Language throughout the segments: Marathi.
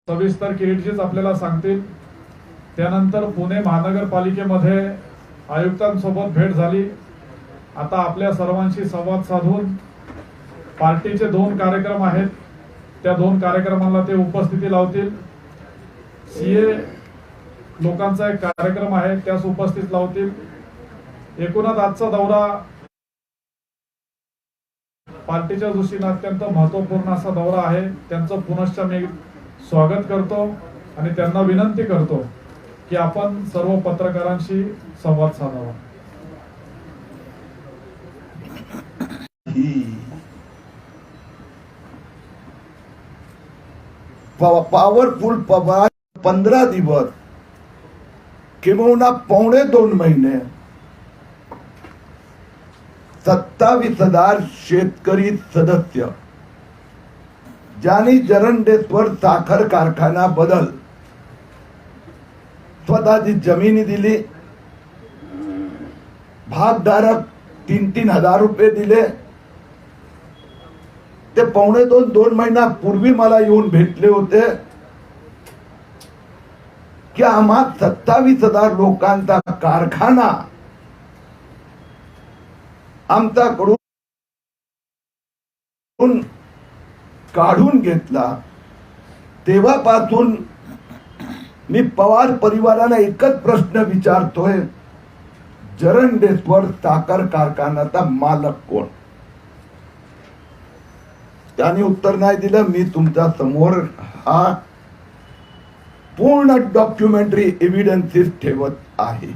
सविस्तर केडजीच आपल्याला सांगतील। त्यानंतर पुणे महानगरपालिकेमध्ये आयुक्तांसोबत भेट झाली। आता आपल्या सर्वांशी संवाद साधून पार्टीचे 2 कार्यक्रम आहेत, त्या 2 कार्यक्रमांना ते उपस्थिती लावतील। सीए लोकांचा एक कार्यक्रम आहे, त्यास उपस्थित लावतील। एकूणच आजचा दौरा पार्टीच्या दृष्टीने अत्यंत महत्त्वपूर्ण असा दौरा आहे। त्यांचं पुनश्च मी स्वागत करतो आणि त्यांना विनंती करतो की आपण सर्व पत्रकारांशी संवाद साधावा। पॉवरफुल पवार 15 दिवस किंवा 1.25 महिने 27,000 शेतकरी सदस्य ज्यांनी जरंडेश्वर साखर कारखाना बदल स्वतःची जमीन दिली, भागधारक 3-3 हजार रुपये दिले। ते 1.25-2 महिन्यापूर्वी मला येऊन भेटले होते की आम्हा 27,000 लोकांचा कारखाना आमच्याकडून काढून घेतला। तेव्हापासून मी पवार परिवाराला एकच प्रश्न विचारतोय, जरंडेश्वर साखर कारखान्याचा मालक कोण? त्यांनी उत्तर नाही दिलं। मी तुमच्या समोर हा पूर्ण डॉक्युमेंटरी एव्हिडन्सेस ठेवत आहे।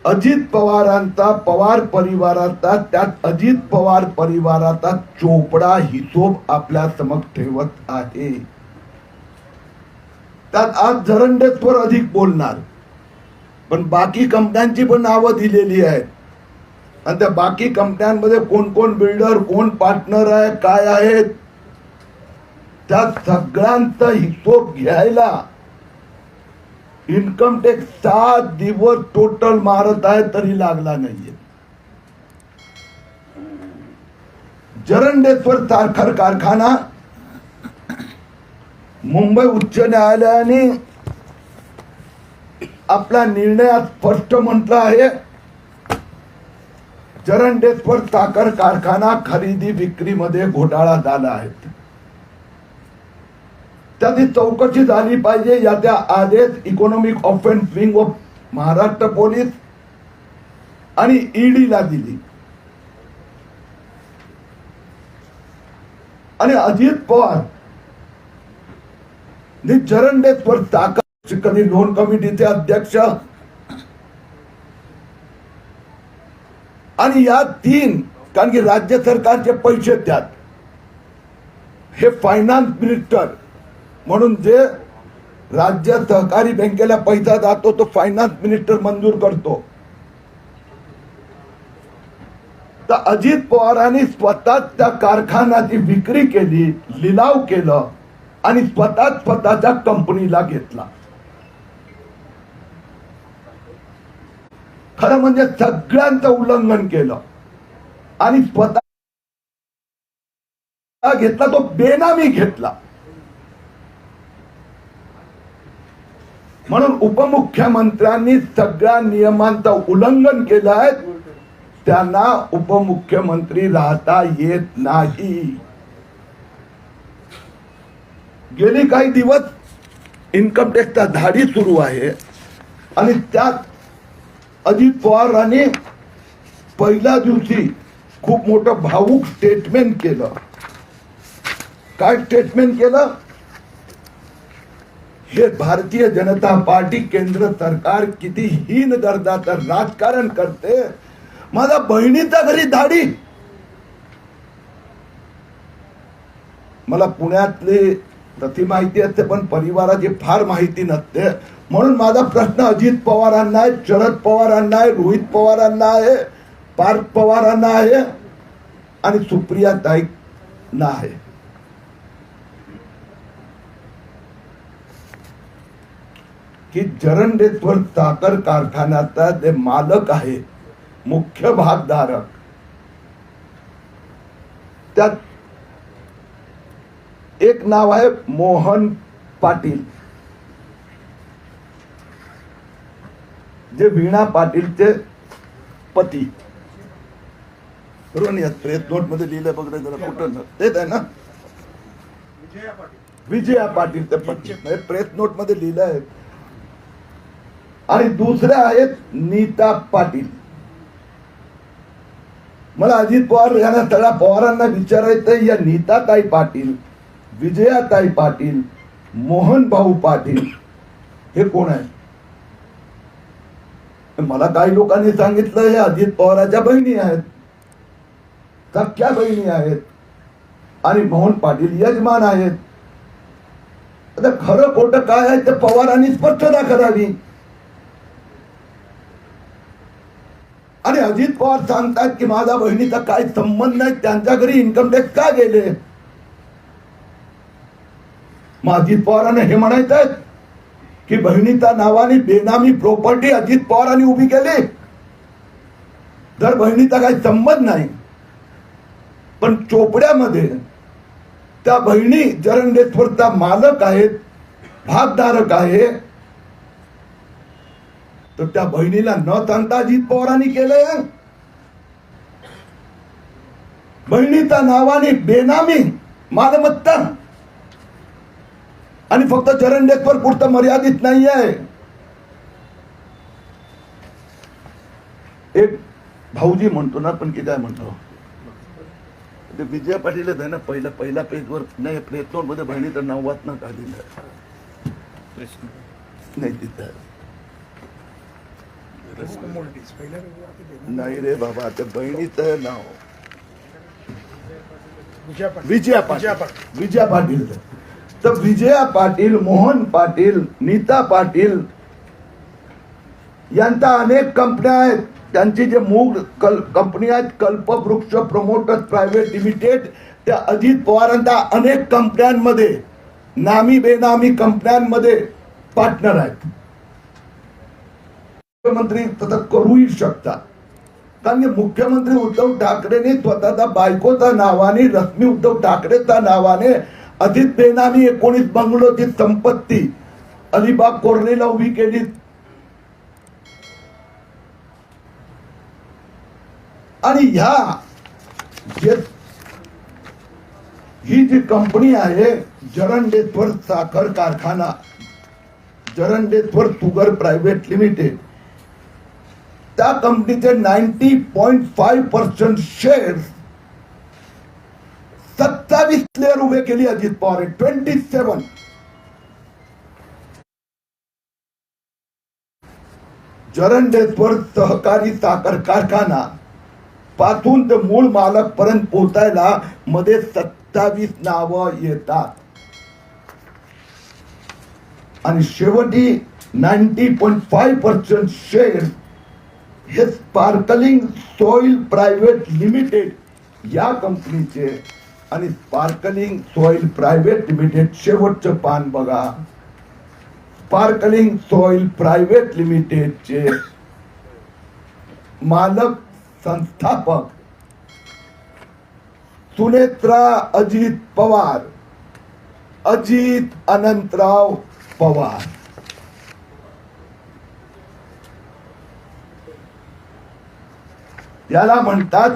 अजित पवारांचा, पवार परिवाराचा, त्यात अजित पवार परिवाराचा चोपडा हिशोब आपल्या समोर ठेवत आहे। त्यात आज जरंडेश्वर अधिक बोलणार, पण बाकी कंपन्यांची पण नावं दिलेली आहेत आणि त्या बाकी कंपन्यांमध्ये कोण कोण बिल्डर, कोण पार्टनर आहे, काय आहेत, त्या सगळ्यांचा हिशोब घ्यायला इन्कम टॅक्स 7 दिवस टोटल मारत आहे तरी लागला नाहीये। जरंडेश्वर साखर कारखाना मुंबई उच्च न्यायालयाने आपल्या निर्णयात स्पष्ट म्हटलं आहे, जरंडेश्वर साखर कारखाना खरेदी विक्रीमध्ये घोटाळा झाला आहे, त्याची चौकशी झाली पाहिजे। याचा आदेश economic offence wing of Maharashtra police आणि ईडी ला दिली आणि अजित पवार जरंडेश्वर साखर लोन कमिटीचे अध्यक्ष आणि या 3, कारण की राज्य सरकारचे पैसे त्यात, हे फायनान्स मिनिस्टर म्हणून जे राज्य सहकारी बँकेला पैसा जातो तो फायनान्स मिनिस्टर मंजूर करतो। तर अजित पवारांनी स्वतः त्या कारखान्याची विक्री केली, लिलाव केलं आणि स्वतःच्या कंपनीला घेतला। खरं म्हणजे सगळ्यांचं उल्लंघन केलं आणि स्वतः घेतला, तो बेनामी घेतला। म्हणून उपमुख्यमंत्र्यांनी सगळ्या नियमांचं उल्लंघन केलं आहे, त्यांना उपमुख्यमंत्री राहता येत नाही। गेली काही दिवस इन्कम टॅक्सचा धाडी सुरू आहे आणि त्यात अजित पवारांनी पहिल्या दिवशी खूप मोठं भावुक स्टेटमेंट केलं। काय स्टेटमेंट केलं? हे भारतीय जनता पार्टी, केंद्र सरकार किती हीन दर्जाचं राजकारण करते। माझ्या बहिणीच्या घरी धाडी, मला पुण्यातली प्रति माहिती असते पण परिवाराची फार माहिती नसते। म्हणून माझा प्रश्न अजित पवारांना आहे, शरद पवारांना आहे, रोहित पवारांना आहे, पार्थ पवारांना आहे आणि सुप्रिया ताईंना आहे। की जरंडेश्वर साखर कारखान्याचा जे मालक आहे, मुख्य भागधारक, त्यात एक नाव आहे मोहन पाटील, जे वीणा पाटीलचे पती. बरोबर नाही? प्रेस नोट मध्ये लिहिलंय बघ रे जरा, कुठं तेच आहे ना, विजया पाटील ते पती, प्रेस नोट मध्ये लिहिलंय. आणि दुसऱ्या आहेत नीता पाटील. मला अजित पवार यांना सगळ्या पवारांना विचारायचं, या नीताताई पाटील, विजयाताई पाटील, मोहन भाऊ पाटील हे कोण आहे? मला काही लोकांनी सांगितलं हे अजित पवारांच्या बहिणी आहेत, सख्या बहिणी आहेत आणि मोहन पाटील यजमान आहेत. आता खरं खोटं काय आहे ते पवारांनी स्पष्टता करावी. आणि अजित पवार सांगतात की माझा बहिणीचा काय संबंध नाही, त्यांच्या घरी इन्कम टॅक्स का गेले? मग अजित पवारांना हे म्हणायचं की बहिणीच्या नावाने बेनामी प्रॉपर्टी अजित पवारांनी उभी केली, तर बहिणीचा काही संबंध नाही. पण चोपड्यामध्ये त्या बहिणी जरंडेश्वरचा मालक आहेत, भागधारक आहे, तर त्या बहिणीला न सांगता अजित पवारांनी केलंय. बहिणीच्या नावाने बेनामी मालमत्ता, आणि फक्त जरंडेश्वर पुरतं मर्यादित नाही आहे. एक भाऊजी म्हणतो ना, पण की काय म्हणतो ते विजय पाटीलच आहे ना, पहिल्या पेजवर नाही, प्रेस नोट मध्ये बहिणीचं नाव वाचण्यात आलेलं नाही, तिथं नाही रे बाबा, त्या बहिणीचं नाव विजया पाटील. तर विजया पाटील, मोहन पाटील, नीता पाटील यांच्या अनेक कंपन्या आहेत. त्यांची जे मूळ कंपनी आहेत कल्पवृक्ष प्रमोटर्स प्रायव्हेट लिमिटेड, त्या अजित पवारांच्या अनेक कंपन्यांमध्ये, नामी बेनामी कंपन्यांमध्ये पार्टनर आहेत. मुख्यमंत्री तसं करूही शकतात, कारण की मुख्यमंत्री उद्धव ठाकरेंनी स्वतःच्या बायकोच्या नावाने, रश्मी उद्धव ठाकरेच्या नावाने अजित बेनामी 19 बंगलोची संपत्ती अलिबाग कोर्लेला उभी केली. आणि ही जी कंपनी आहे जरंडेश्वर साखर कारखाना, जरंडेश्वर शुगर प्रायव्हेट लिमिटेड, त्या कंपनीचे 90.5% शेअर्स 27 लेअर उभे केली अजित पवार. 27 जरंडेश्वर सहकारी साखर कारखाना पासून ते मूळ मालक पर्यंत पोहोचायला मध्ये 27 नावं येतात. आणि शेवटी 90.5% शेअर हे स्पार्कलिंग सॉइल प्रायव्हेट लिमिटेड या कंपनीचे. आणि स्पार्कलिंग सॉइल प्रायव्हेट लिमिटेड, शेवटचं पान बघा, स्पार्कलिंग सॉइल प्रायव्हेट लिमिटेडचे मालक संस्थापक सुनेत्रा अजित पवार, अजित अनंतराव पवार. याला म्हणतात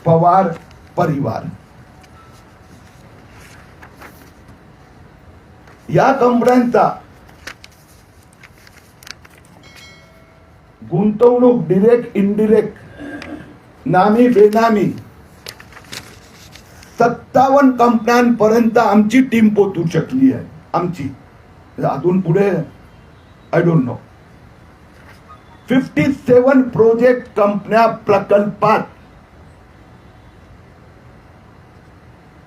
पवार परिवार. या कंपन्यांचा गुंतवणूक डिरेक्ट इनडिरेक्ट, नामी बेनामी 57 कंपन्यांपर्यंत आमची टीम पोहोचू शकली आहे. आमची अजून पुढे आय डोंट नो. 57 प्रोजेक्ट कंपन्या प्रकल्पात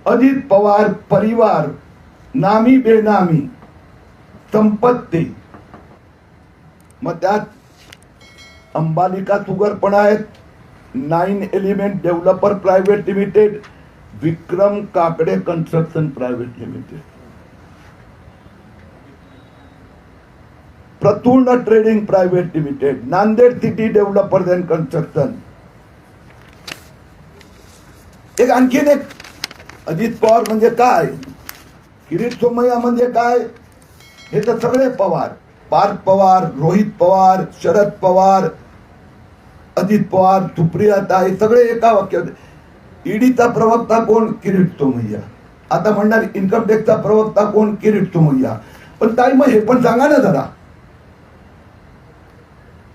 अजित पवार परिवार, नामी बेनामी संपत्ती. मग त्यात अंबालिका शुगर पण आहेत, 9 element developer private limited, Vikram Kakade construction private limited, Praturna trading private limited, Nanded city developers and construction. एक आणखीन एक, अजित पवार म्हणजे काय, किरीट सोमय्या म्हणजे काय? हे तर सगळे पवार, पार्थ पवार, रोहित पवार, शरद पवार, अजित पवार, सुप्रियाता, हे सगळे एका वाक्यात. ईडीचा प्रवक्ता कोण? किरीट सोमय्या. आता म्हणणार इन्कम टॅक्सचा प्रवक्ता कोण? किरीट सोमय्या. पण ताई मग हे पण सांगा ना जरा,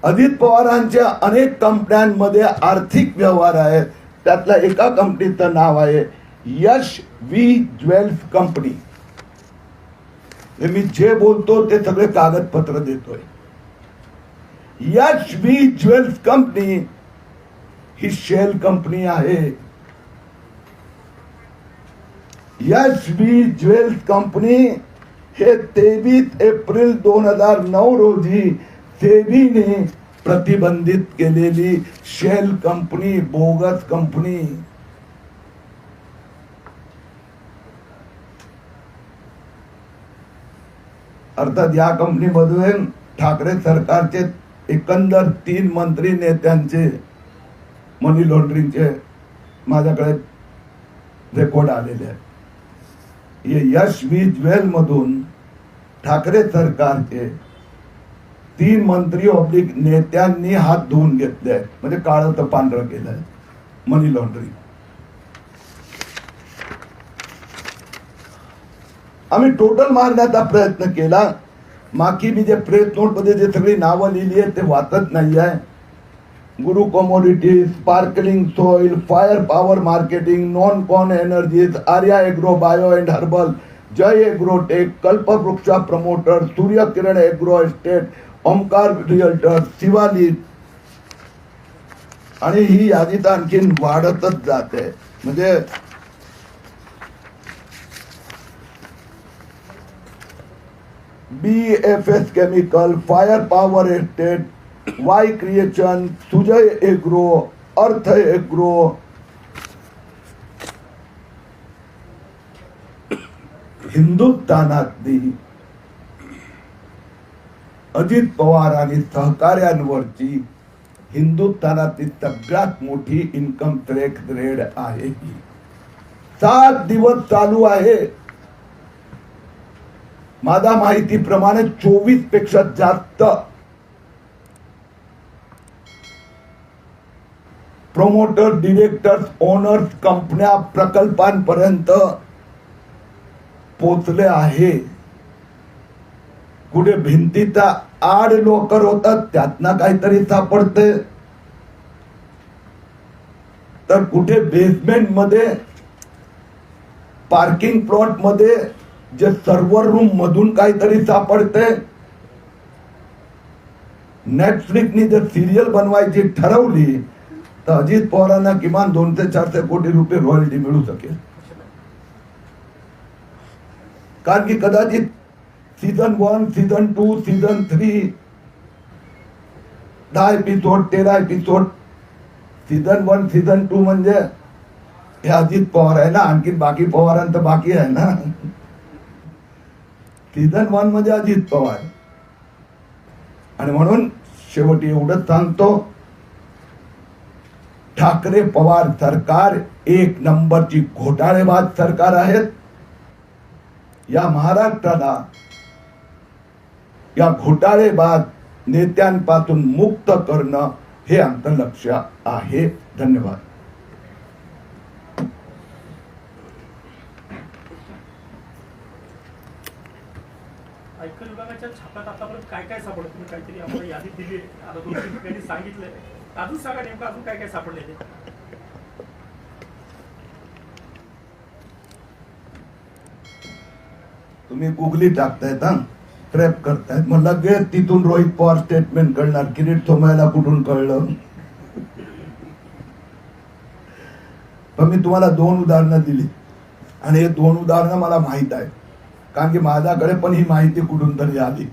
अजित पवारांच्या अनेक कंपन्यांमध्ये आर्थिक व्यवहार आहेत. त्यातल्या एका कंपनीचं नाव आहे यश वी ज्वेल्स कंपनी. हे मी जे बोलतो ते सगळे कागदपत्र देतोय. यश वी ज्वेल्स कंपनी ही शेल कंपनी आहे. यश वी ज्वेल्स कंपनी हे 23 एप्रिल 2009 रोजी सेबीने प्रतिबंधित केलेली शेल कंपनी, बोगस कंपनी. अर्थात या कंपनीमधून ठाकरे सरकारचे एकंदर 3 मंत्री नेत्यांचे मनी लॉन्ड्रिंगचे माझ्याकडे रेकॉर्ड आलेले आहेत. यश वी ज्वेल मधून ठाकरे सरकारचे 3 मंत्री ऑब्लिक नेत्यांनी हात धुवून घेतले आहेत. म्हणजे काळं तर पांढरं केलंय, मनी लॉन्ड्रिंग. आम्ही टोटल मारण्याचा प्रयत्न केला. माकी मी जे प्रेस नोट मध्ये जे सगळी नावं लिहिली आहेत ते वाचत नाही आहे. Guru commodities, sparkling soil, fire power marketing, non con energies, Arya agro bio and herbal, Jay agrotech, Kalpavruksha promoter, Surya Kiran agro estate, Omkar realtor, Shivalik. आणि ही यादी तर आणखीन वाढतच जाते. म्हणजे BFS chemical, fire power estate, Y creation, Sujay agro, Arth agro, हिंदुस्थानातली अजित पवार आणि सहकार्यांवरची हिंदुस्थानातली सगळ्यात मोठी इन्कम टॅक्स रेड आहे. 7 दिवस चालू आहे. माझ्या माहितीप्रमाणे 24 पेक्षा जास्त प्रमोटर, डिरेक्टर्स, ओनर्स, कंपन्या प्रकल्पांपर्यंत पोचले आहे. कुठे भिंतीचा आड लोकर होतात त्यातनं काहीतरी सापडते, तर कुठे बेसमेंट मध्ये, पार्किंग प्लॉट मध्ये जे सर्व्हर रूम मधून काहीतरी सापडते. नेटफ्लिक्सनी जर सिरियल बनवायची ठरवली तर अजित पवारांना किमान 200-400 कोटी रुपये रॉयल्टी मिळू शकेल. कारण की कदाचित season 1, season 2, season 3 10 episode, 13 episode. Season 1, season 2 म्हणजे हे अजित पवार आहे ना, आणखी बाकी पवारांचं बाकी आहे ना. सीझन 1 मध्ये अजित पवार. आणि म्हणून शेवटी एवढंच सांगतो, ठाकरे पवार सरकार 1 नंबरची घोटाळेबाज सरकार आहेत. या महाराष्ट्राला या घोटाळेबाज नेत्यांपासून मुक्त करणं हे आमचं लक्ष आहे. धन्यवाद. आयकर विभागाच्या छाप्यात आतापर्यंत काय काय सापडलं? तुम्ही काहीतरी आम्हाला यादी दिली, आता 2-3 ठिकाणी सांगितलंय. अजून सांगा नेमकं अजून काय काय सापडले? तुम्ही गुगली टाकतायत, हा ट्रॅप करतायत, मग लगेच तिथून रोहित पवार स्टेटमेंट कळणार. किरीट सोमय्याला कुठून कळलं? पण मी तुम्हाला 2 उदाहरणं दिली आणि हे 2 उदाहरणं मला माहित आहे, कारण की माझ्याकडे पण ही माहिती कुठून तरी आली.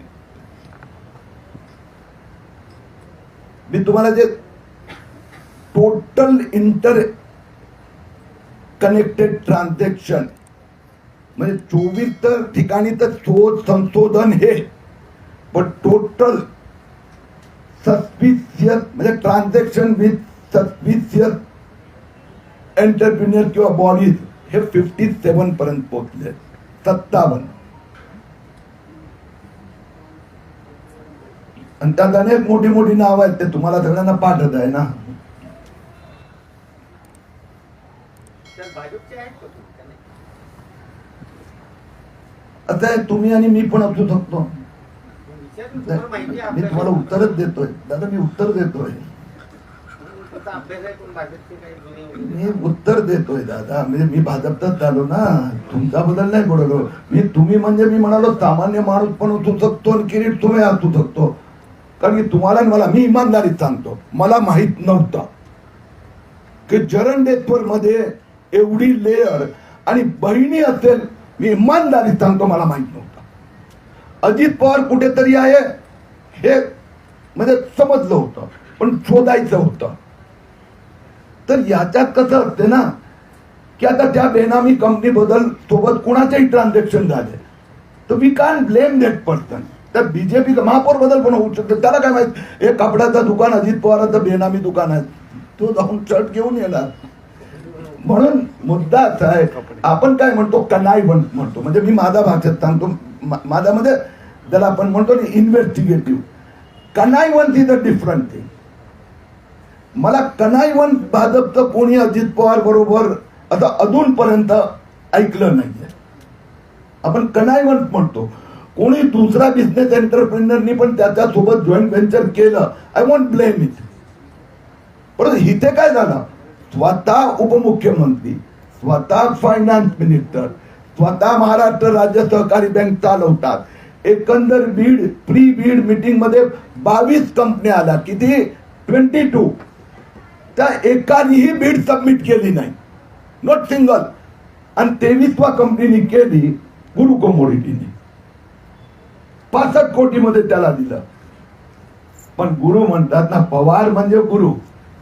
मी तुम्हाला जे टोटल इंटर कनेक्टेड ट्रान्झॅक्शन म्हणजे 24 तर ठिकाणी तर शोध संशोधन हे, पण टोटल सस्पिशियस म्हणजे ट्रान्झॅक्शन विथ सस्पिशियस एंटरप्रिन्युअर किंवा बॉडीज हे 57 पर्यंत पोहोचले. 57. आणि त्यात अनेक मोठी मोठी नाव आहेत, ते तुम्हाला सगळ्यांना पाठवत आहे ना. आता हे तुम्ही आणि मी पण असू शकतो. मी तुम्हाला उत्तरच देतोय दादा, मी उत्तर देतोय, मी उत्तर देतोय दादा. म्हणजे मी भाजपचाच झालो ना, तुमचा बदल नाही बोललो मी. तुम्ही म्हणजे मी म्हणालो सामान्य माणूस पण असू शकतो आणि किरीट तुम्ही असू शकतो. कारण की तुम्हाला आणि मला, मी इमानदारीत सांगतो, मला माहित नव्हतं की जरंडेश्वर मध्ये एवढी लेअर आणि बहिणी असेल. मी इमानदारीत सांगतो, मला माहित नव्हतं. अजित पवार कुठेतरी आहे हे म्हणजे समजलं होतं, पण शोधायचं होतं. तर याच्यात कसं असते ना की आता त्या बेनामी कंपनी बद्दल सोबत कुणाचेही ट्रान्झॅक्शन झाले तर we can blame that person. तर बीजेपी महापौर बद्दल पण होऊ शकतं, त्याला काय माहित. हे कपड्याचं दुकान अजित पवारांचं बेनामी दुकान आहे, तो जाऊन शर्ट घेऊन येणार. म्हणून मुद्दा असा आहे, आपण काय म्हणतो कनायवंत म्हणतो, म्हणजे मी माझा भाषेत सांगतो, माझ्यामध्ये ज्याला आपण म्हणतो ना investigative. Connivance is a different thing. मला कनायवंत भाजपचं कोणी अजित पवार बरोबर आता अजूनपर्यंत ऐकलं नाहीये. आपण कनायवंत म्हणतो. कोणी दुसरा बिझनेस एंटरप्रेनरनी पण त्याच्यासोबत जॉईंट व्हेंचर केलं, आय वॉन्ट ब्लेम इट. परंतु इथे काय झालं, स्वतः उपमुख्यमंत्री, स्वतः फायनान्स मिनिस्टर, स्वतः महाराष्ट्र राज्य सहकारी बँक चालवतात. एकंदर बीड प्री बीड मीटिंग मध्ये 22 कंपन्या आल्या. किती? 22. त्या एकानेही बीड सबमिट केली नाही, नॉट सिंगल. आणि 23वा कंपनीने केली गुरु कमोडिटीने, 65 कोटी मध्ये त्याला दिलं. पण गुरु म्हणतात ना, पवार म्हणजे गुरु,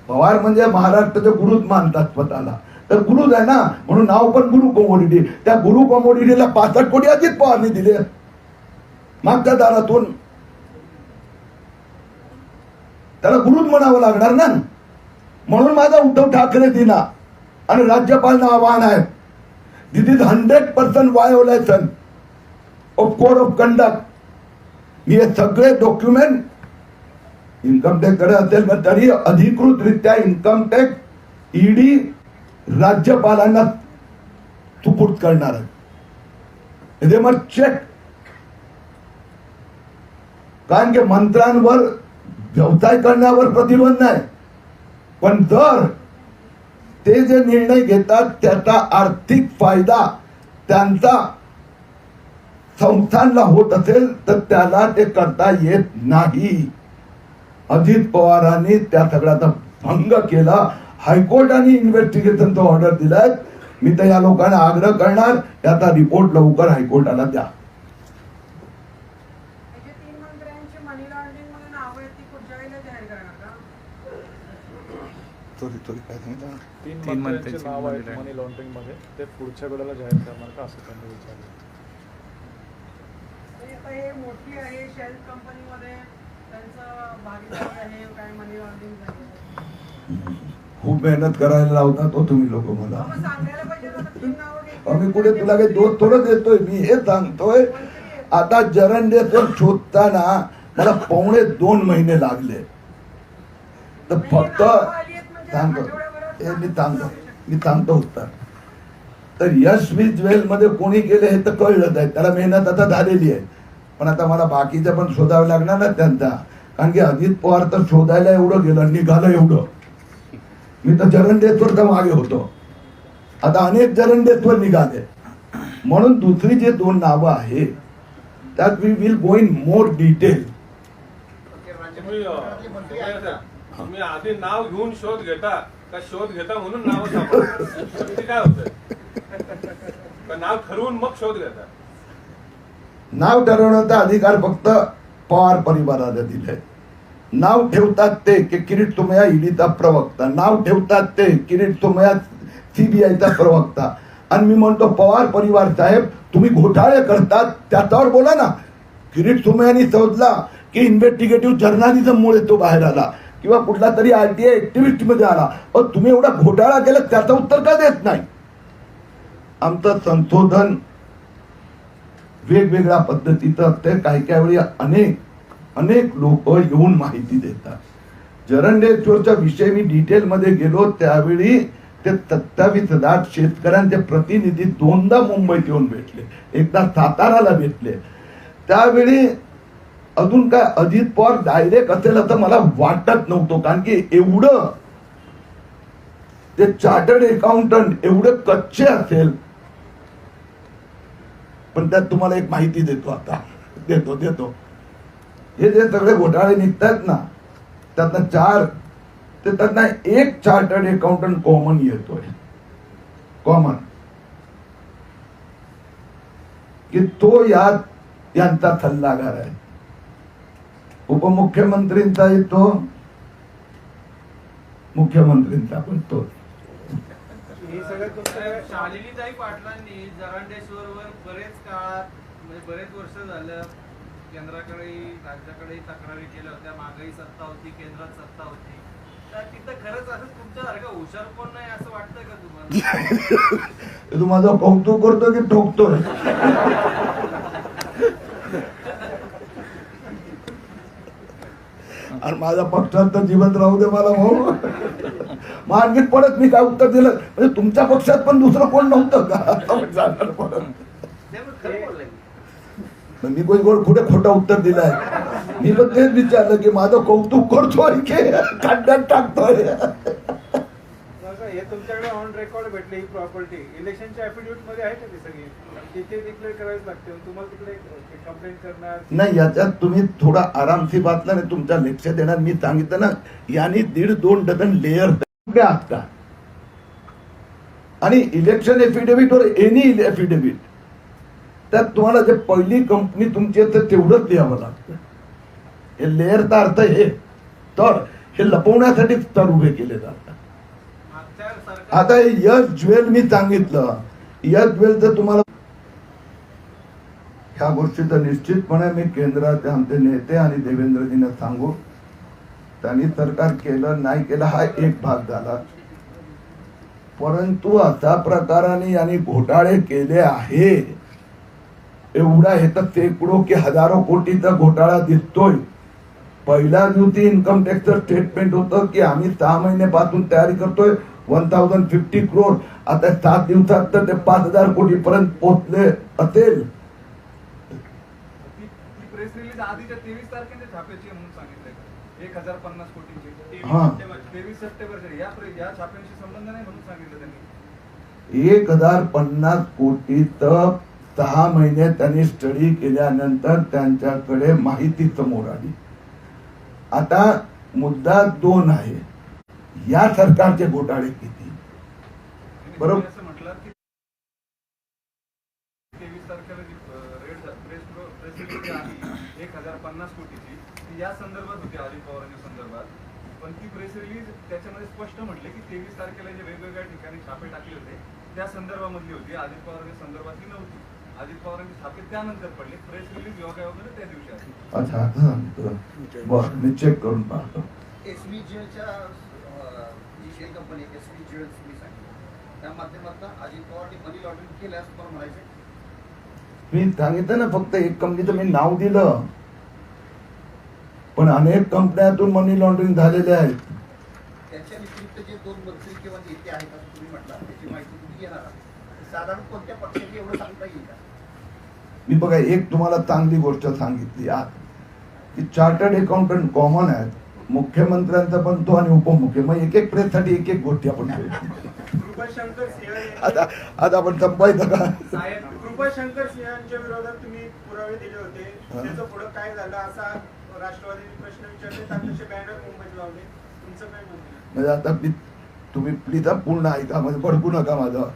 पवार म्हणजे महाराष्ट्राचे गुरुच मानतात स्वतःला. तर गुरुच आहे ना, म्हणून नाव पण गुरु कमोडिटी. त्या गुरु कमोडिटीला 65 कोटी अजित पवारने दिले मागच्या दारातून. त्याला गुरुच म्हणावं लागणार ना. म्हणून माझा उद्धव ठाकरे दिना आणि राज्यपालांना आव्हान आहे, this is 100% violation of code of conduct. मी हे सगळे डॉक्युमेंट इन्कम टॅक्स कडे असेल पण तरी अधिकृतरित्या इन्कम टॅक्स ईडी राज्यपालांना सुपूर्द करणार आहे. They must check. कारण की मंत्र्यांवर व्यवसाय करण्यावर प्रतिबंध नाही, पण जर ते जे निर्णय घेतात त्याचा आर्थिक फायदा त्यांचा संस्थांना होत असेल तर त्याला ते करता येत नाही. अजित पवारांनी त्या सगळ्याचा भंग केला. हायकोर्टाने इन्व्हेस्टिगेशनचा ऑर्डर दिलाय. मी तर या लोकांना आग्रह करणार, त्याचा रिपोर्ट लवकर हायकोर्टाला द्या. तीन मंत्र्यांचे नाव आहेत मनी लॉन्ड्रिंग मध्ये, ते पुढच्या वेळेला जाहीर करणार का असं त्यांनी विचारलं. मोठी आहे शेल कंपनीमध्ये त्यांचं भागीदारी आहे, काय मनी लॉन्ड्रिंग झाली. खूप मेहनत करायला लावता तो तुम्ही लोक मला. मग सांगायला पाहिजे ना, 3 नावं आम्ही कुठे तुला काही दोष थोडं देतोय. मी हे सांगतोय, आता जरंडेश्वर शोधताना मला 2.5 महिने लागले. तर फक्त सांगतो हे मी सांगतो उत्तर. तर यश ज्वेल मध्ये कोणी केले हे तर कळलं आहे, त्याला मेहनत आता झालेली आहे. पण आता मला बाकीचं पण शोधावं लागणार ना त्यांचा. कारण की अजित पवार तर शोधायला एवढं गेलं, निघालं एवढं. मी तर जरंडेश्वरच्या मागे होतो, आता अनेक जरंडेश्वर निघाले. म्हणून दुसरी जे 2 नावं आहे त्यात we will go in more detail. तुम्ही आधी नाव घेऊन शोध घेता का शोध घेता म्हणून नाव सापडतात? काय होतंय? नाव ठरवून मग शोध घेता. नाव ठरवण्याचा अधिकार फक्त पवार परिवाराला दिले. नाव ठेवतात ते की किरीट सोमय्या ईडीचा प्रवक्ता, नाव ठेवतात ते किरीट सोमय्या सीबीआयचा प्रवक्ता. आणि मी म्हणतो पवार परिवार साहेब, तुम्ही घोटाळे करतात त्याच्यावर बोला ना. किरीट सोमय्यांनी शोधला की इन्व्हेस्टिगेटिव्ह जर्नालिझम मुळे तो बाहेर आला किंवा कुठला तरी आरटीआय ऍक्टिव्हिटी मध्ये आला. तुम्ही एवढा घोटाळा केला त्याचं उत्तर का देत नाही? आमचं संशोधन वेगवेगळ्या पद्धतीचं असते. काही काही वेळी अनेक लोक येऊन माहिती देतात. जरंडेश्वरच्या विषयी मी डिटेल मध्ये गेलो त्यावेळी ते 27,000 शेतकऱ्यांचे प्रतिनिधी 2दा मुंबईत येऊन भेटले, एकदा साताराला भेटले. त्यावेळी अजून काय अजित पवार डायरेक्ट असेल असं मला वाटत नव्हतं, कारण की एवढं ते चार्टर्ड अकाउंटंट एवढे कच्चे असेल. पण त्यात तुम्हाला एक माहिती देतो, आता देतो हे जे सगळे घोटाळे निघतात ना, त्यातनं एक चार्टर्ड अकाउंटंट कॉमन येतोय, कॉमन, की तो यांचा सल्लागार आहे. उपमुख्यमंत्रींचा येतो, मुख्यमंत्रींचा पण तो. शालिनीताई पाटलांनी जरांडेश्वरवर बरेच काळात म्हणजे बरेच वर्ष झालं केंद्राकडे राज्याकडे तक्रारी केल्या होत्या. मागही सत्ता होती, केंद्रात सत्ता होती. तर तिथं खरंच असं तुमच्यासारखं हुशार कोण नाही असं वाटतंय का तुम्हाला? तू माझं कौतुक करतो की ठोकतोय? आणि माझ्या पक्षात तर जिवंत राहू दे मला भाऊ. मार्गीत पडत मी काय उत्तर दिलं म्हणजे तुमच्या पक्षात पण दुसरं कोण नव्हतं का? मी कोणी गोड कुठे खोटं उत्तर दिलंय? मी पण तेच विचारलं की माझं कौतुक करतोय की खड्ड्यात टाकतोय. हे तुमच्याकडे ऑन रेकॉर्ड भेटले ही प्रॉपर्टी इलेक्शनच्या ऍफिडेव्हिट मध्ये आहे का ती सगळी? तिथे डिक्लेअर करावीच लागते, तुम्हाला तिकडे कंप्लेंट करणार नाही. याच्यात तुम्ही थोडा आरामशी वाचला नाही, तुमच्या लक्षात येणार. मी सांगितलं ना, यांनी 1.5-2 डझन लेअर असतात. आणि election affidavit were any affidavit त्यात तुम्हाला जे पहिली कंपनी तुमची आहे तेवढंच द्यावं लागतं. हे लेअरचा अर्थ हे तर हे लपवण्यासाठी स्तर उभे केले जातात. आता हे यश ज्वेल मी सांगितलं, यश ज्वेलचं तुम्हाला ह्या गोष्टीचं निश्चितपणे मी केंद्राचे आमचे नेते आणि देवेंद्रजींना सांगू. त्यांनी सरकार केलं नाही केलं हा एक भाग झाला, परंतु अशा प्रकाराने यांनी घोटाळे केले आहे. एवढा हे तर शेकडो की हजारो कोटीचा घोटाळा दिसतोय. पहिल्या दिवशी इन्कम टॅक्सचं स्टेटमेंट होतं की आम्ही 6 महिन्यापासून तयारी करतोय 1050 करोड. आता 7 दिवसात तर ते 5,000 कोटी पर्यंत पोहोचले असेल. प्रेस रिलीज आधीच्या 23 तारखेच्या छाप्याची म्हणून सांगितलंय 1,050 कोटींची. हा. 23 सप्टेंबर या छाप्यांशी संबंध नाही म्हणून सांगितलं त्यांनी. 1,050 कोटी तर 6 महिने त्यांनी स्टडी केल्यानंतर त्यांच्याकडे माहिती समोर आली. आता मुद्दा 2 आहे, या सरकारचे घोटाळे किती. बरोबर. असं म्हटलं की 23 तारखेला जी प्रेस रिलीज आली 1,050 कोटीची ती या संदर्भात होती, अजित पवारांच्या संदर्भात. पण ती प्रेस रिलीज त्याच्यामध्ये स्पष्ट म्हटले की 23 तारखेला जे वेगवेगळ्या ठिकाणी छापे टाकले होते त्या संदर्भामधली होती, अजित पवारांच्या संदर्भातली नव्हती. अजित पवारांचे छापे त्यानंतर पडले, प्रेस रिलीज योगायोगाने त्या दिवशी आली. अच्छा, बरं मी चेक करून पाहतो. एसबीजीएलच्या जी शेअर कंपनी एसबी ज्वेल्स मी सांगितलं त्या माध्यमातून अजित पवारने मनी लॉन्ड्रिंग केलं असं मला म्हणायचं. मी सांगितलं ना, फक्त एक कंपनीचं मी नाव दिलं, पण अनेक कंपन्यातून मनी लॉन्ड्रिंग झालेले आहेत. त्याच्या व्यतिरिक्त जे 2 मंत्री किंवा नेते आहेत असं तुम्ही म्हटलं त्याची माहिती तुम्ही घेणार आहात. साधारण कोणत्या पक्षाची एवढं सांगता येईल का? मी बघा एक तुम्हाला चांगली गोष्ट सांगितली आज की चार्टर्ड अकाउंटंट कॉमन आहेत, मुख्यमंत्र्यांचा पण तो आणि उपमुख्यमंत्री. एक प्रेससाठी एक गोष्टी आपण कृपाशंकर सिंह आता आपण संपायचं का? साहेब कृपाशंकर सिंहांच्या विरोधात तुम्ही पुरावे दिले होते, त्याचं पुढे काय झालं असा राष्ट्रवादीने प्रश्न विचारले, त्याचे बॅनर मुंबईत लावले. तुमचं काय म्हणणं? म्हणजे आता तुम्ही प्लीज पूर्ण ऐका, म्हणजे भडकू नका माझा.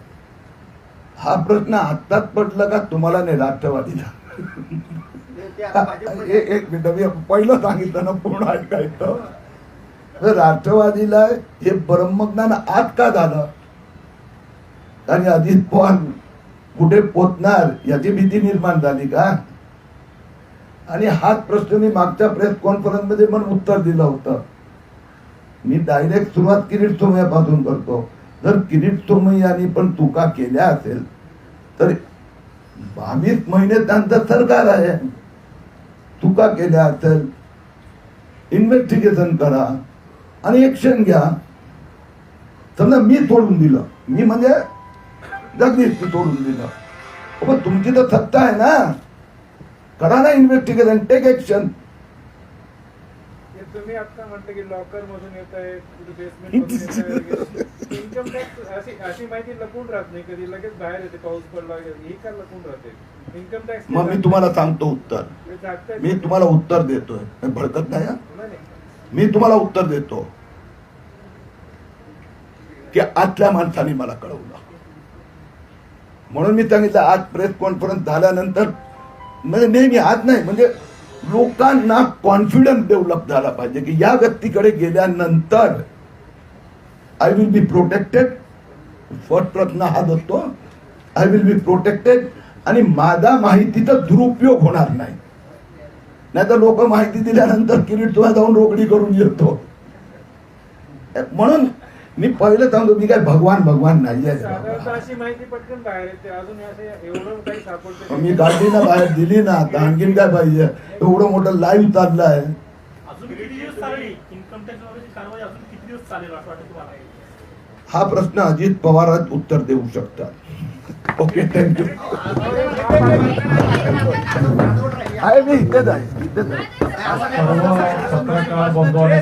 हा प्रश्न आत्ताच पडला का तुम्हाला नाही राष्ट्रवादीला? एक मिनिट, मी पहिलं सांगितलं ना, पूर्ण ऐकायचं. तर राष्ट्रवादीला हे ब्रह्मज्ञान आज का झालं आणि अजित पवार कुठे पोचणार याची भीती निर्माण झाली का? आणि हाच प्रश्न मी मागच्या प्रेस कॉन्फरन्स मध्ये पण उत्तर दिलं होतं. मी डायरेक्ट सुरुवात किरीट सोमय्यापासून करतो. जर किरीट सोमय्यांनी पण चुका केल्या असेल तर 22 महिने त्यांचं सरकार आहे. चुका केल्या असेल इन्व्हेस्टिगेशन करा आणि ऍक्शन घ्या. समजा मी सोडून दिलं, मी म्हणजे जगदीश सोडून दिलं, पण तुमची तर सत्ता आहे ना, करा ना इन्व्हेस्टिगेशन, टेक ऍक्शन. तुम्ही आता म्हणता की लॉकर मधून येत आहे, बेसमेंट इन्कम टॅक्स अशी माहिती लपून राहत नाही, कधी लगेच बाहेर येते, पाऊस पडला ही का लपून राहते इन्कम टॅक्स. मग मी तुम्हाला सांगतो उत्तर, मी तुम्हाला उत्तर देतोय, मी भडकत नाही हा. मी तुम्हाला उत्तर देतो की आतल्या माणसाने मला कळवलं, म्हणून मी सांगितलं आज प्रेस कॉन्फरन्स झाल्यानंतर, म्हणजे नेहमी आज नाही, म्हणजे लोकांना कॉन्फिडन्स डेव्हलप झाला पाहिजे की या व्यक्तीकडे गेल्यानंतर I will be protected. First प्रश्न हाच असतो, आय विल बी प्रोटेक्टेड, आणि माझा माहितीचा दुरुपयोग होणार नाही. नाहीतर लोक माहिती दिल्यानंतर किरीट तुला जाऊन रोकडी करून येतो. म्हणून मी पहिलं सांगतो, मी काय भगवान नाही आहे. अशी माहिती पटकन बाहेर येते, अजून एवढं काही सापडते. मी गाडी ना बाहेर दिली ना, आता आणखीन काय पाहिजे. एवढं मोठं लाईव्ह चाललं आहे. अजून किती दिवस चालेल इन्कम टॅक्स वरची कारवाई, अजून किती दिवस चालेल असं वाटतं तुम्हाला? हा प्रश्न अजित पवारच उत्तर देऊ शकतात. Okay, thank you. आहे मी इथेच आहे, इथेच आहे. सर्व पत्रकार बंधूंनी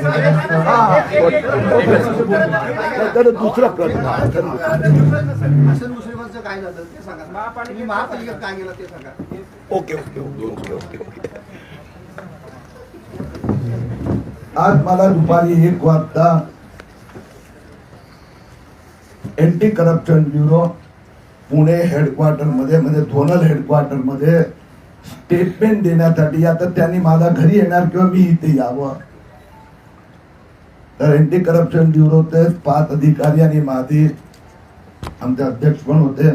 तर दुसरा प्रश्न हसन मुश्रीफांचं काय झालं ते सांगा. तुम्ही महापालिकेत काय गेला ते सांगा. Okay okay okay okay okay okay. आज मला दुपारी 1 वाजता anti corruption bureau Pune headquarter मध्ये, म्हणजे झोनल हेडक्वार्टर मध्ये स्टेटमेंट देण्यासाठी, आता त्यांनी माझ्या घरी येणार किंवा मी इथे यावं. तर अँटी करप्शन ब्युरोचे 5 अधिकारी आणि माझे आमचे अध्यक्ष पण होते.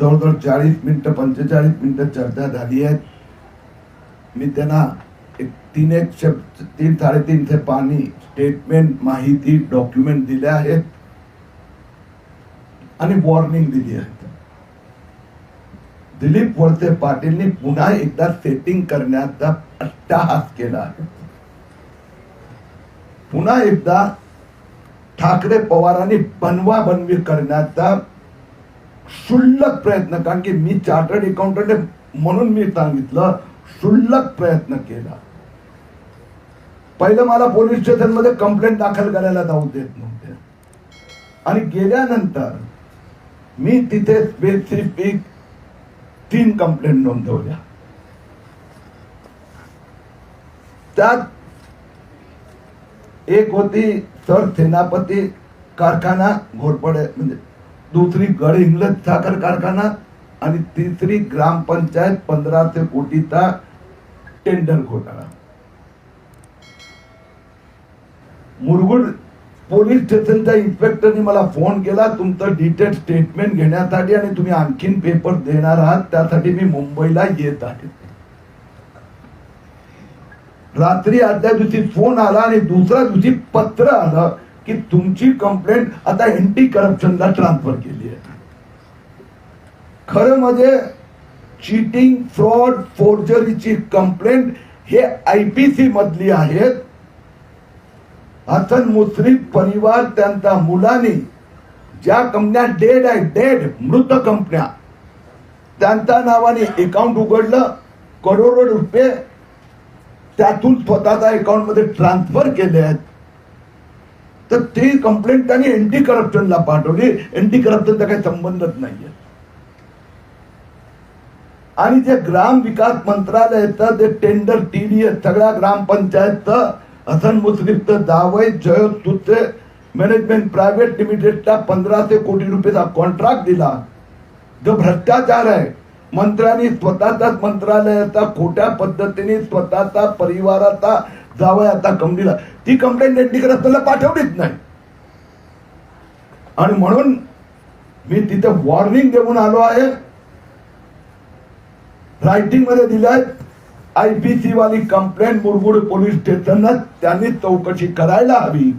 जवळजवळ 40 मिनिटं 45 मिनिटं चर्चा झाली आहे. मी त्यांना 3-3.5 पानी स्टेटमेंट, माहिती, डॉक्युमेंट दिले आहेत आणि वॉर्निंग दिली आहे. दिलीप वळसे पाटीलनी पुन्हा एकदा सेटिंग करण्याचा अट्टहास केला आहे. पुन्हा एकदा ठाकरे पवारांनी बनवाबनवी करण्याचा क्षुल्लक प्रयत्न, कारण की मी चार्टर्ड अकाउंटंट म्हणून मी सांगितलं, क्षुल्लक प्रयत्न केला. पहिलं मला पोलीस स्टेशन मध्ये कंप्लेंट दाखल करायला जाऊ देत नव्हते, आणि गेल्यानंतर मी तिथे स्पेसिफिक 3 कंप्लेंट नोंदवल्या. त्यात एक होती सर सेनापती कारखाना घोरपडे, म्हणजे दुसरी गड इंग्लज साखर कारखाना, आणि तिसरी ग्रामपंचायत 1500 कोटीचा टेंडर घोटाळा. मुरगुड पोलीस स्टेशनच्या इन्स्पेक्टरने मला फोन केला तुमचं डिटेल स्टेटमेंट घेण्यासाठी, आणि तुम्ही आणखीन पेपर देणार आहात, त्यासाठी मी मुंबईला येत आहे. रात्री आदल्या दिवशी फोन आला आणि दुसऱ्या दिवशी पत्र आलं की तुमची कंप्लेंट आता अँटी करप्शनला ट्रान्सफर केली आहे. खरं म्हणजे चीटिंग, फ्रॉड, फोर्जरीची कंप्लेंट हे IPC मधली आहेत. हसन मुश्रीफ परिवार, त्यांच्या मुलांनी ज्या कंपन्या डेड आहेत, डेड मृत कंपन्या, त्यांच्या नावाने अकाउंट उघडलं, करोडो रुपये त्यातून स्वतःच्या अकाउंट मध्ये ट्रान्सफर केले आहेत. तर ती कंप्लेंट त्यांनी अँटी करप्शनला पाठवली. अँटी करप्शनचा काही संबंधच नाहीये. आणि जे ग्राम विकास मंत्रालयाचं जे टेंडर TDS सगळ्या ग्रामपंचायतचं हसन मुश्रीफचं जावई जयद तुत्रे मॅनेजमेंट प्रायव्हेट लिमिटेडला 1500 कोटी रुपयाचा कॉन्ट्रॅक्ट दिला. जो भ्रष्टाचार आहे, मंत्र्यांनी स्वतःचाच मंत्रालयाचा खोट्या पद्धतीने स्वतःचा परिवाराचा जावयाचा कंपनीला ती कंप्लेंट अँटी करप्शनला पाठवलीच नाही. आणि म्हणून मी तिथे वॉर्निंग देऊन आलो आहे. रायटिंग मध्ये दिलाय, IPC वाली कंप्लेंट मुरगुड पोलीस स्टेशनला त्यांनी चौकशी करायला हवी.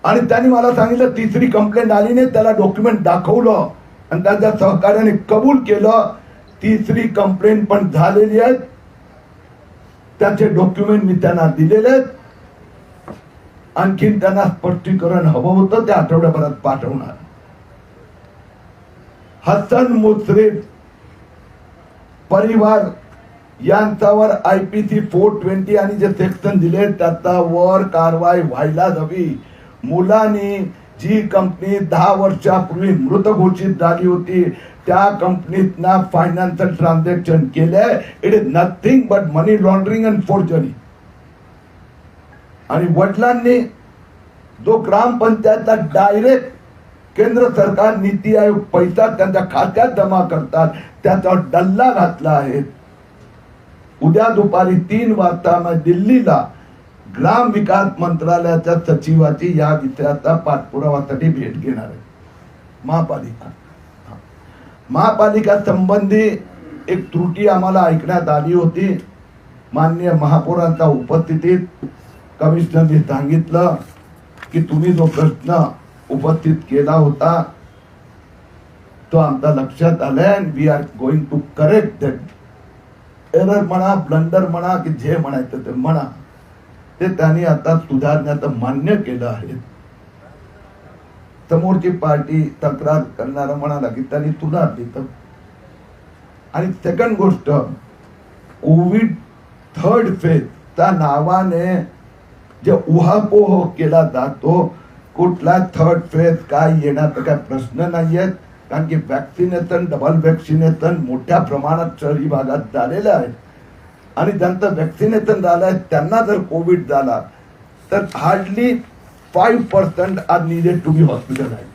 आणि त्यांनी मला सांगितलं तिसरी कंप्लेंट आली नाही, त्याला डॉक्युमेंट दाखवलं आणि त्याच्या सहकार्याने कबूल केलं. तिसरी कंप्लेंट पण झालेली आहे, त्याचे डॉक्युमेंट मी त्यांना दिलेले आहेत. आणखीन त्यांना स्पष्टीकरण हवं होतं, ते आठवड्याभरात पाठवणार. हसन मुश्रीफ परिवार यांच्यावर IPC 420 आणि जे सेक्शन दिले त्याचा वर कारवाई व्हायला हवी. मुलांनी जी कंपनी 10 वर्षापूर्वी मृत घोषित झाली होती त्या कंपनीत ना फायनान्शियल ट्रान्झॅक्शन केले. It is nothing but money laundering and forgery. आणि वडिलांनी जो ग्रामपंचायतला डायरेक्ट केंद्र सरकार नीती आयोग पैसा त्यांच्या खात्यात जमा करतात त्याचा डल्ला घातला आहे. उद्या दुपारी 3 वाजता मैं दिल्लीला ग्राम विकास मंत्रालयाच्या सचिवाची या विषयाचा पाठपुरावासाठी भेट घेणार आहे. महापालिका संबंधी एक त्रुटी आम्हाला ऐकण्यात आली होती. माननीय महापौरांच्या उपस्थितीत कमिशनरने सांगितलं की तुम्ही जो प्रश्न उपस्थित केला होता तो आमच्या लक्षात आलाय and we are going to correct that error म्हणा, ब्लंडर म्हणा की जे म्हणायचं ते म्हणा, ते त्यांनी आता सुधारण्याचं मान्य केलं आहे. समोरची पार्टी तक्रार करणारा म्हणाला की त्यांनी सुधारली तर. आणि सेकंड गोष्ट, कोविड 3rd फेज त्या नावाने जे उहापोह केला जातो, कुठला 3rd फेज काय येण्याचा काय प्रश्न नाहीये. कारण की वॅक्सिनेशन, डबल वॅक्सिनेशन मोठ्या प्रमाणात शहरी भागात झालेलं आहे. आणि ज्यांचं वॅक्सिनेशन झालंय त्यांना जर कोविड झाला तर hardly 5% are needed to be hospitalise.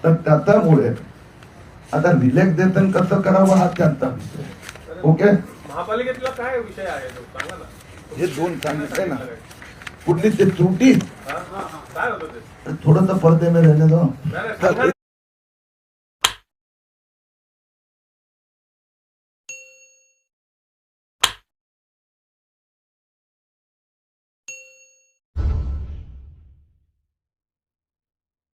तर त्याच्यामुळे आता रिलॅक्सेशन कसं करावं हा त्यांचा विषय. ओके, महापालिकेतला काय विषय आहे तो सांगा ना. हे 2 सांगितले ना. कुठली ते त्रुटी काय होतं ते? थोडं पडदे में रहने दो. नाही, सांगा